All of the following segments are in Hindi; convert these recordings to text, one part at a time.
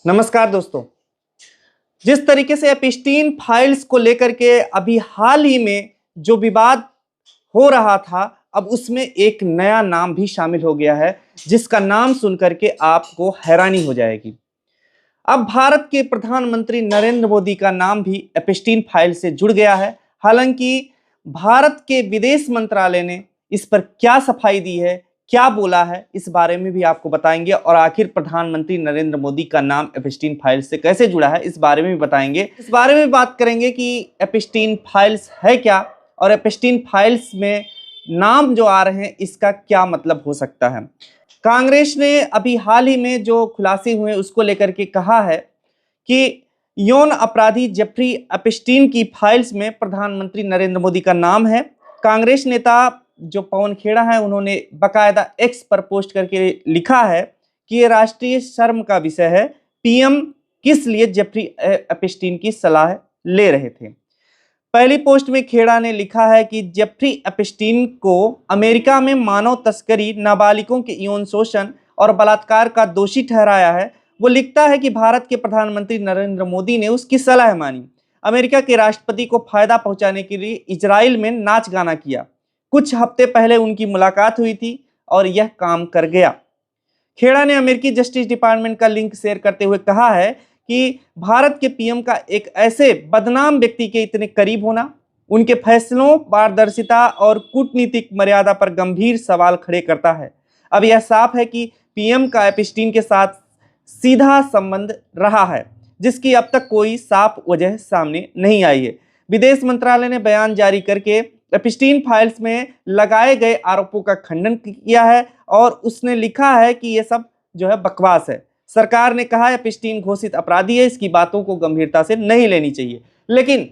नमस्कार दोस्तों। जिस तरीके से एपिस्टीन फाइल्स को लेकर के अभी हाल ही में जो विवाद हो रहा था, अब उसमें एक नया नाम भी शामिल हो गया है, जिसका नाम सुनकर के आपको हैरानी हो जाएगी। अब भारत के प्रधानमंत्री नरेंद्र मोदी का नाम भी एपिस्टीन फाइल से जुड़ गया है। हालांकि भारत के विदेश मंत्रालय ने इस पर क्या सफाई दी है, क्या बोला है, इस बारे में भी आपको बताएंगे और आखिर प्रधानमंत्री नरेंद्र मोदी का नाम एपिस्टीन फाइल्स से कैसे जुड़ा है, इस बारे में भी बताएंगे। इस बारे में बात करेंगे कि एपिस्टीन फाइल्स है क्या और एपिस्टीन फाइल्स में नाम जो आ रहे हैं इसका क्या मतलब हो सकता है। कांग्रेस ने अभी हाल ही में जो खुलासे हुए उसको लेकर के कहा है कि यौन अपराधी जेफरी एपिस्टीन की फाइल्स में प्रधानमंत्री नरेंद्र मोदी का नाम है। कांग्रेस नेता जो पवन खेड़ा है उन्होंने बकायदा एक्स पर पोस्ट करके लिखा है कि ये राष्ट्रीय शर्म का विषय है, पीएम किस लिए जेफरी एपिस्टीन की सलाह ले रहे थे। पहली पोस्ट में खेड़ा ने लिखा है कि जेफरी एपिस्टीन को अमेरिका में मानव तस्करी, नाबालिगों के यौन शोषण और बलात्कार का दोषी ठहराया है। वो लिखता है कि भारत के प्रधानमंत्री नरेंद्र मोदी ने उसकी सलाह मानी, अमेरिका के राष्ट्रपति को फायदा पहुंचाने के लिए इजराइल में नाच गाना किया। कुछ हफ्ते पहले उनकी मुलाकात हुई थी और यह काम कर गया। खेड़ा ने अमेरिकी जस्टिस डिपार्टमेंट का लिंक शेयर करते हुए कहा है कि भारत के पीएम का एक ऐसे बदनाम व्यक्ति के इतने करीब होना उनके फैसलों, पारदर्शिता और कूटनीतिक मर्यादा पर गंभीर सवाल खड़े करता है। अब यह साफ है कि पीएम का एपिस्टीन के साथ सीधा संबंध रहा है, जिसकी अब तक कोई साफ वजह सामने नहीं आई है। विदेश मंत्रालय ने बयान जारी करके एपिस्टीन फाइल्स में लगाए गए आरोपों का खंडन किया है और उसने लिखा है कि ये सब जो है बकवास है। सरकार ने कहा एपिस्टीन घोषित अपराधी है, इसकी बातों को गंभीरता से नहीं लेनी चाहिए। लेकिन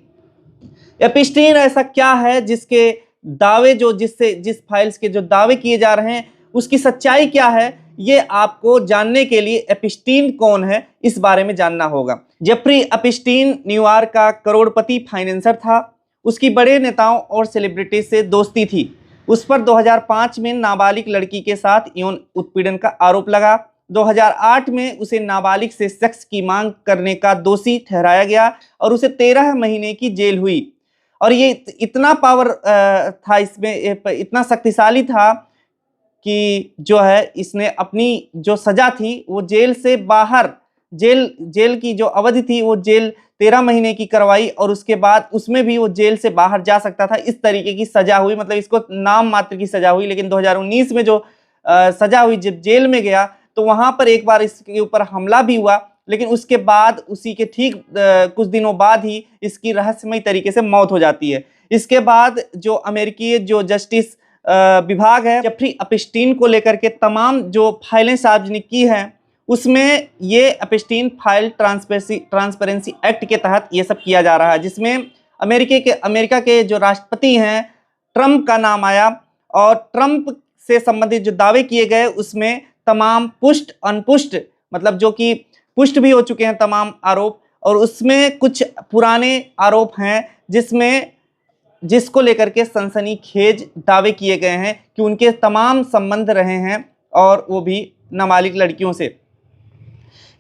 एपिस्टीन ऐसा क्या है जिसके दावे जिस फाइल्स के जो दावे किए जा रहे हैं उसकी सच्चाई क्या है, ये आपको जानने के लिए एपिस्टीन कौन है इस बारे में जानना होगा। जेफरी एपिस्टीन न्यूयॉर्क का करोड़पति फाइनेंसर था। उसकी बड़े नेताओं और सेलिब्रिटी से दोस्ती थी। उस पर 2005 में नाबालिग लड़की के साथ यौन उत्पीड़न का आरोप लगा। 2008 में उसे नाबालिग से सेक्स की मांग करने का दोषी ठहराया गया और उसे 13 महीने की जेल हुई। और ये इतना पावर था इसमें, इतना शक्तिशाली था कि जो है इसने अपनी जो सजा थी वो जेल से बाहर, जेल की जो अवधि थी वो जेल 13 महीने की करवाई और उसके बाद उसमें भी वो जेल से बाहर जा सकता था। इस तरीके की सजा हुई, मतलब इसको नाम मात्र की सजा हुई। लेकिन 2019 में जो सजा हुई, जब जेल में गया तो वहां पर एक बार इसके ऊपर हमला भी हुआ, लेकिन उसके बाद उसी के ठीक कुछ दिनों बाद ही इसकी रहस्यमय तरीके से मौत हो जाती है। इसके बाद जो अमेरिकी जो जस्टिस विभाग है, जेफरी एपिस्टीन को लेकर के तमाम जो फाइलें सार्वजनिक की हैं उसमें ये एपिस्टीन फाइल ट्रांसपेरेंसी एक्ट के तहत ये सब किया जा रहा है, जिसमें अमेरिका के जो राष्ट्रपति हैं ट्रंप का नाम आया और ट्रंप से संबंधित जो दावे किए गए उसमें तमाम पुष्ट अनपुष्ट, मतलब जो कि पुष्ट भी हो चुके हैं तमाम आरोप, और उसमें कुछ पुराने आरोप हैं जिसको लेकर के सनसनीखेज दावे किए गए हैं कि उनके तमाम संबंध रहे हैं और वो भी नाबालिग लड़कियों से।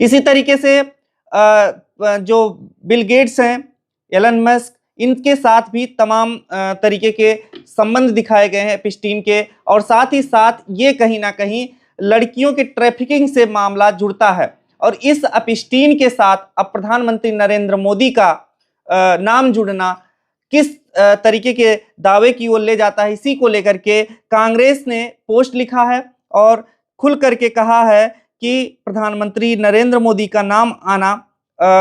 इसी तरीके से जो बिल गेट्स हैं, एलन मस्क, इनके साथ भी तमाम तरीके के संबंध दिखाए गए हैं एपिस्टीन के, और साथ ही साथ ये कहीं ना कहीं लड़कियों के ट्रैफिकिंग से मामला जुड़ता है। और इस एपिस्टीन के साथ अब प्रधानमंत्री नरेंद्र मोदी का नाम जुड़ना किस तरीके के दावे की ओर ले जाता है, इसी को लेकर के कांग्रेस ने पोस्ट लिखा है और खुल करके कहा है कि प्रधानमंत्री नरेंद्र मोदी का नाम आना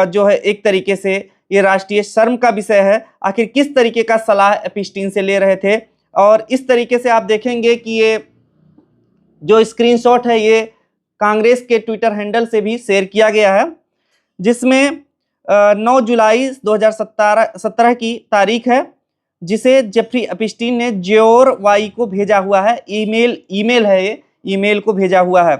जो है एक तरीके से ये राष्ट्रीय शर्म का विषय है। आखिर किस तरीके का सलाह एपिस्टीन से ले रहे थे, और इस तरीके से आप देखेंगे कि ये जो स्क्रीनशॉट है ये कांग्रेस के ट्विटर हैंडल से भी शेयर किया गया है, जिसमें 9 जुलाई 2017 की तारीख है, जिसे जेफरी एपिस्टीन ने ज्योर वाई को भेजा हुआ है। ईमेल है, ये ईमेल को भेजा हुआ है।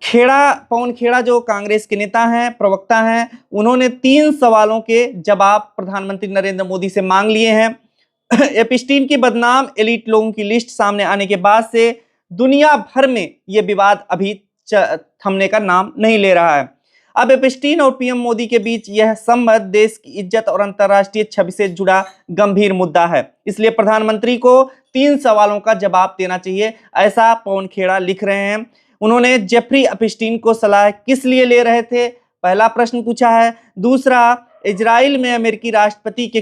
पवन खेड़ा जो कांग्रेस के नेता हैं, प्रवक्ता हैं, उन्होंने 3 सवालों के जवाब प्रधानमंत्री नरेंद्र मोदी से मांग लिए हैं। एपिस्टीन की बदनाम एलीट लोगों की लिस्ट सामने आने के बाद से दुनिया भर में ये विवाद अभी थमने का नाम नहीं ले रहा है। अब एपस्टीन और पीएम मोदी के बीच यह संबंध देश की इज्जत और अंतर्राष्ट्रीय छवि से जुड़ा गंभीर मुद्दा है, इसलिए प्रधानमंत्री को 3 सवालों का जवाब देना चाहिए, ऐसा पवन खेड़ा लिख रहे हैं। उन्होंने जेफरी एपस्टीन को सलाह किस लिए ले रहे थे, पहला प्रश्न पूछा है। दूसरा, इजराइल में अमेरिकी राष्ट्रपति के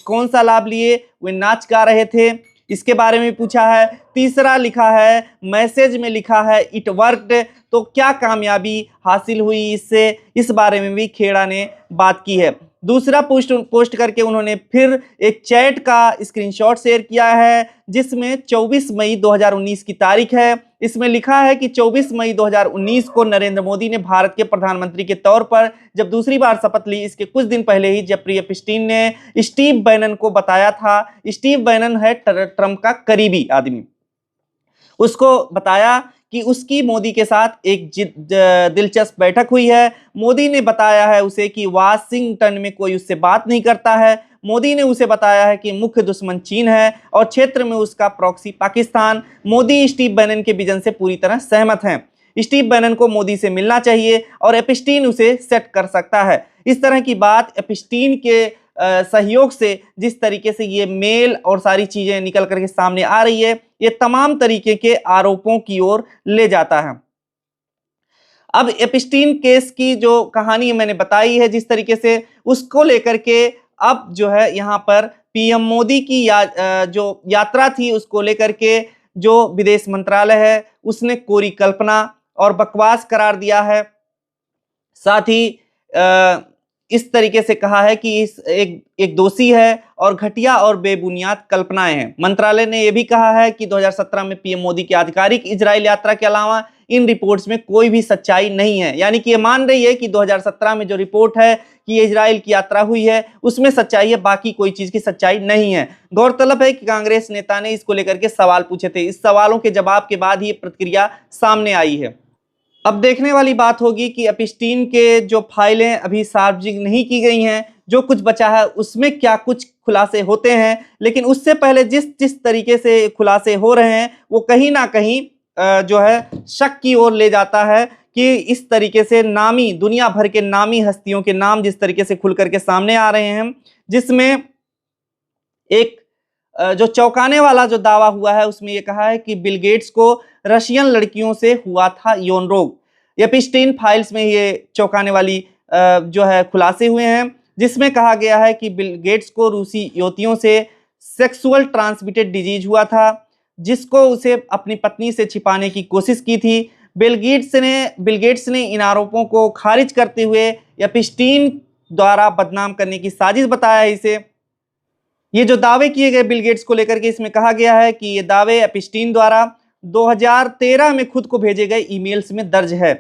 कौन सा लाभ लिए, वे नाच गा रहे थे, इसके बारे में पूछा है। तीसरा लिखा है, मैसेज में लिखा है इट वर्कड, तो क्या कामयाबी हासिल हुई इससे, इस बारे में भी खेड़ा ने बात की है। दूसरा पोस्ट करके उन्होंने फिर एक चैट का स्क्रीनशॉट शेयर किया है, जिसमें 24 मई 2019 की तारीख है। इसमें लिखा है कि 24 मई 2019 को नरेंद्र मोदी ने भारत के प्रधानमंत्री के तौर पर जब दूसरी बार शपथ ली, इसके कुछ दिन पहले ही जेफरी एपस्टीन ने स्टीव बैनन को बताया था। स्टीव बैनन है ट्रंप का करीबी आदमी, उसको बताया कि उसकी मोदी के साथ एक दिलचस्प बैठक हुई है। मोदी ने बताया है उसे कि वाशिंगटन में कोई उससे बात नहीं करता है। मोदी ने उसे बताया है कि मुख्य दुश्मन चीन है और क्षेत्र में उसका proxy Pakistan. Modi Steve Bannon के विजन से पूरी तरह सहमत हैं। स्टीव बैनन को मोदी से मिलना चाहिए और एपस्टीन उसे सेट कर सकता है। इस तरह की बात एपस्टीन के सहयोग से जिस तरीके से ये मेल और सारी चीजें निकल करके सामने आ रही है, ये तमाम तरीके के आरोपों की ओर ले जाता है। अब एपस्टीन केस की जो कहानी मैंने बताई है जिस तरीके से, उसको लेकर के अब जो है यहाँ पर पीएम मोदी की जो यात्रा थी उसको लेकर के जो विदेश मंत्रालय है उसने कोरी कल्पना और बकवास करार दिया है। साथ ही इस तरीके से कहा है कि इस एक दोषी है और घटिया और बेबुनियाद कल्पनाएं हैं। मंत्रालय ने यह भी कहा है कि 2017 में पीएम मोदी की आधिकारिक इजराइल यात्रा के अलावा इन रिपोर्ट्स में कोई भी सच्चाई नहीं है। यानी कि ये मान रही है कि 2017 में जो रिपोर्ट है कि इजराइल की यात्रा हुई है उसमें सच्चाई है, बाकी कोई चीज की सच्चाई नहीं है। गौरतलब है कि कांग्रेस नेता ने इसको लेकर के सवाल पूछे थे, इस सवालों के जवाब के बाद ही प्रतिक्रिया सामने आई है। अब देखने वाली बात होगी कि एपस्टीन के जो फाइलें अभी सार्वजनिक नहीं की गई हैं, जो कुछ बचा है उसमें क्या कुछ खुलासे होते हैं। लेकिन उससे पहले जिस तरीके से खुलासे हो रहे हैं वो कहीं ना कहीं जो है शक की ओर ले जाता है कि इस तरीके से नामी दुनिया भर के नामी हस्तियों के नाम जिस तरीके से खुल करके सामने आ रहे हैं, जिसमें एक जो चौंकाने वाला जो दावा हुआ है उसमें यह कहा है कि बिल गेट्स को रशियन लड़कियों से हुआ था यौन रोग। एपस्टीन फाइल्स में ये चौंकाने वाली जो है खुलासे हुए हैं, जिसमें कहा गया है कि बिल गेट्स को रूसी युवतियों से सेक्सुअल ट्रांसमिटेड डिजीज हुआ था, जिसको उसे अपनी पत्नी से छिपाने की कोशिश की थी। बिल गेट्स ने इन आरोपों को खारिज करते हुए एपस्टीन द्वारा बदनाम करने की साजिश बताया है इसे। ये जो दावे किए गए बिल गेट्स को लेकर के, इसमें कहा गया है कि ये दावे एपस्टीन द्वारा 2013 में खुद को भेजे गए ईमेल्स में दर्ज है।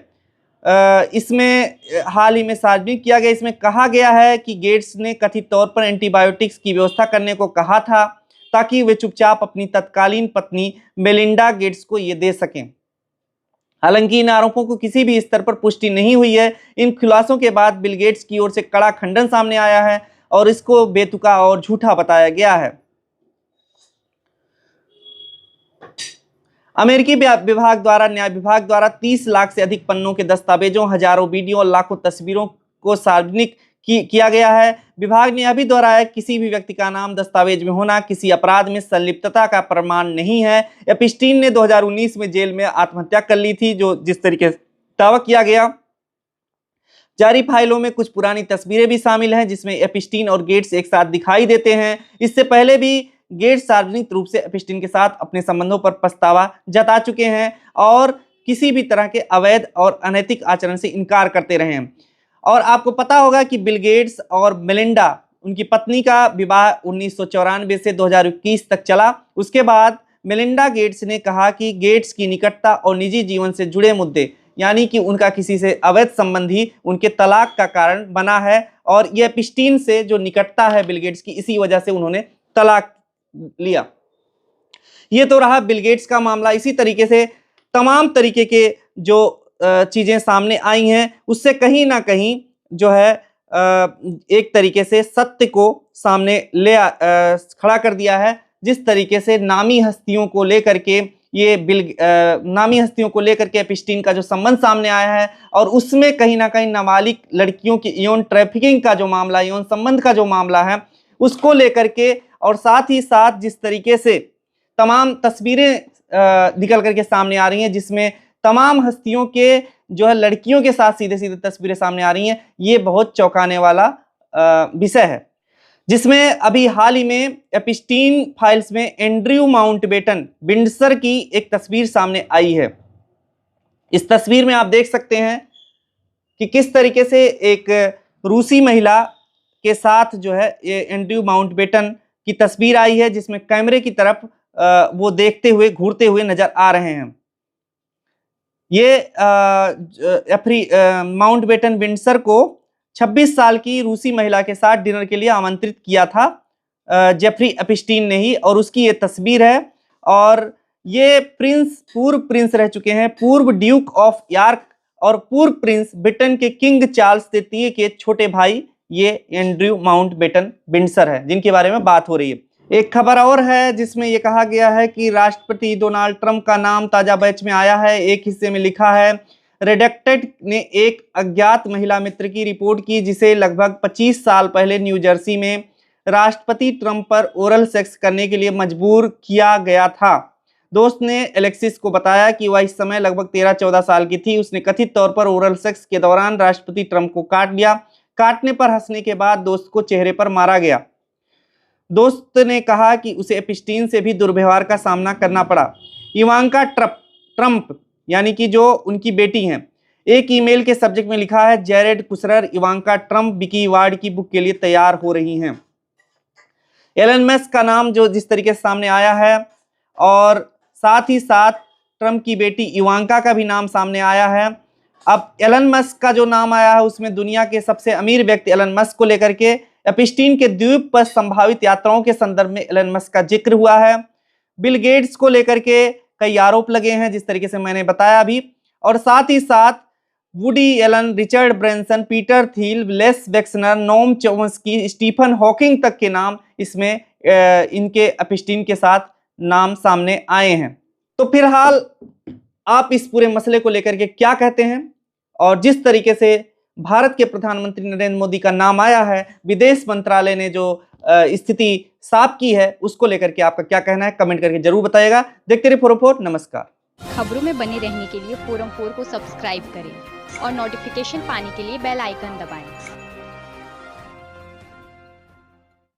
इसमें हाल ही में सार्वजनिक किया गया, इसमें कहा गया है कि गेट्स ने कथित तौर पर एंटीबायोटिक्स की व्यवस्था करने को कहा था ताकि वे चुपचाप अपनी तत्कालीन पत्नी मेलिंडा गेट्स को ये दे सकें। हालांकि इन आरोपों को किसी भी स्तर पर पुष्टि नहीं हुई है। इन खुलासों के बाद बिल गेट्स की ओर से कड़ा खंडन सामने आया है और इसको बेतुका और झूठा बताया गया है। अमेरिकी न्याय विभाग द्वारा 30 लाख से अधिक पन्नों के दस्तावेजों, हजारों वीडियो और लाखों तस्वीरों को सार्वजनिक किया गया है। विभाग ने यह भी दोहराया किसी भी व्यक्ति का नाम दस्तावेज में होना किसी अपराध में संलिप्तता का प्रमाण नहीं है। एपस्टीन ने 2019 में जेल में आत्महत्या कर ली थी, जो जिस तरीके से दावा किया गया। जारी फाइलों में कुछ पुरानी तस्वीरें भी शामिल हैं जिसमें एपस्टीन और गेट्स एक साथ दिखाई देते हैं। इससे पहले भी गेट्स सार्वजनिक रूप से एपस्टीन के साथ अपने संबंधों पर पछतावा जता चुके हैं और किसी भी तरह के अवैध और अनैतिक आचरण से इनकार करते रहे हैं। और आपको पता होगा कि बिल गेट्स और मेलिंडा, उनकी पत्नी का विवाह 1994 से 2021 तक चला। उसके बाद मेलिंडा गेट्स ने कहा कि गेट्स की निकटता और निजी जीवन से जुड़े मुद्दे, यानी कि उनका किसी से अवैध संबंध ही उनके तलाक का कारण बना है और यह एपस्टीन से जो निकटता है बिल गेट्स की, इसी वजह से उन्होंने तलाक लिया। ये तो रहा बिल गेट्स का मामला। इसी तरीके से तमाम तरीके के जो चीजें सामने आई हैं उससे कहीं ना कहीं जो है एक तरीके से सत्य को सामने खड़ा कर दिया है। जिस तरीके से नामी हस्तियों को लेकर के ये नामी हस्तियों को लेकर के एपिस्टीन का जो संबंध सामने आया है, और उसमें कहीं ना कहीं नाबालिग लड़कियों की यौन ट्रैफिकिंग का जो मामला, यौन संबंध का जो मामला है, उसको लेकर के, और साथ ही साथ जिस तरीके से तमाम तस्वीरें निकल करके सामने आ रही हैं, जिसमें तमाम हस्तियों के जो है लड़कियों के साथ सीधे सीधे तस्वीरें सामने आ रही हैं, ये बहुत चौंकाने वाला विषय है। जिसमें अभी हाल ही में एपिस्टीन फाइल्स में एंड्रयू माउंटबेटन विंडसर की एक तस्वीर सामने आई है। इस तस्वीर में आप देख सकते हैं कि किस तरीके से एक रूसी महिला के साथ जो है ये एंड्रयू माउंटबेटन की तस्वीर आई है, जिसमें कैमरे की तरफ वो देखते हुए, घूरते हुए नजर आ रहे हैं। ये माउंटबेटन विंडसर को 26 साल की रूसी महिला के साथ डिनर के लिए आमंत्रित किया था जेफरी एपिस्टीन ने ही, और उसकी ये तस्वीर है। और ये पूर्व प्रिंस रह चुके हैं, पूर्व ड्यूक ऑफ यॉर्क और पूर्व प्रिंस ब्रिटेन के किंग चार्ल्स तृतीय के छोटे भाई ये एंड्रयू माउंटबेटन विंडसर है, जिनके बारे में बात हो रही है। एक खबर और है जिसमें यह कहा गया है कि राष्ट्रपति डोनाल्ड ट्रंप का नाम ताजा बैच में आया है। एक हिस्से में लिखा है, रेडेक्टेड ने एक अज्ञात महिला मित्र की रिपोर्ट की जिसे लगभग 25 साल पहले न्यू जर्सी में राष्ट्रपति ट्रंप पर ओरल सेक्स करने के लिए मजबूर किया गया था। दोस्त ने एलेक्सिस को बताया कि वह इस समय लगभग 13-14 साल की थी। उसने कथित तौर पर ओरल सेक्स के दौरान राष्ट्रपति ट्रंप को काट लिया। काटने पर हंसने के बाद दोस्त को चेहरे पर मारा गया। दोस्त ने कहा कि उसे एपिस्टीन से भी दुर्व्यवहार का सामना करना पड़ा। इवांका ट्रंप यानी कि जो उनकी बेटी हैं, एक ईमेल के सब्जेक्ट में लिखा है, Jared Kushner Ivanka Trump Vicky ward की बुक के लिए तैयार हो रही हैं। एलन मस्क का नाम जो जिस तरीके से सामने आया है, और साथ ही साथ ट्रंप की बेटी इवांका का भी नाम सामने आया है। अब एलन मस्क का जो नाम आया है उसमें दुनिया के सबसे अमीर व्यक्ति एलन मस्क को लेकर के एपिस्टीन के द्वीप पर संभावित यात्राओं के संदर्भ में एलन मस्क का जिक्र हुआ है। बिल गेट्स को लेकर के कई आरोप लगे हैं जिस तरीके से मैंने बताया अभी, और साथ ही साथ Woody Allen, Richard Branson, Peter Thiel, Les Wexner, Noam Chomsky, Stephen Hawking तक के नाम इसमें इनके एपिस्टीन के साथ नाम सामने आए हैं। तो फिलहाल आप इस पूरे मसले को लेकर के क्या कहते हैं, और जिस तरीके से भारत के प्रधानमंत्री नरेंद्र मोदी का नाम आया है, विदेश मंत्रालय ने जो स्थिति साफ की है, उसको लेकर के आपका क्या कहना है, कमेंट करके जरूर बताइएगा। देखते रहिए 404। नमस्कार। खबरों में बने रहने के लिए फोरम 4 को सब्सक्राइब करें और नोटिफिकेशन पाने के लिए बेल आइकन दबाएं।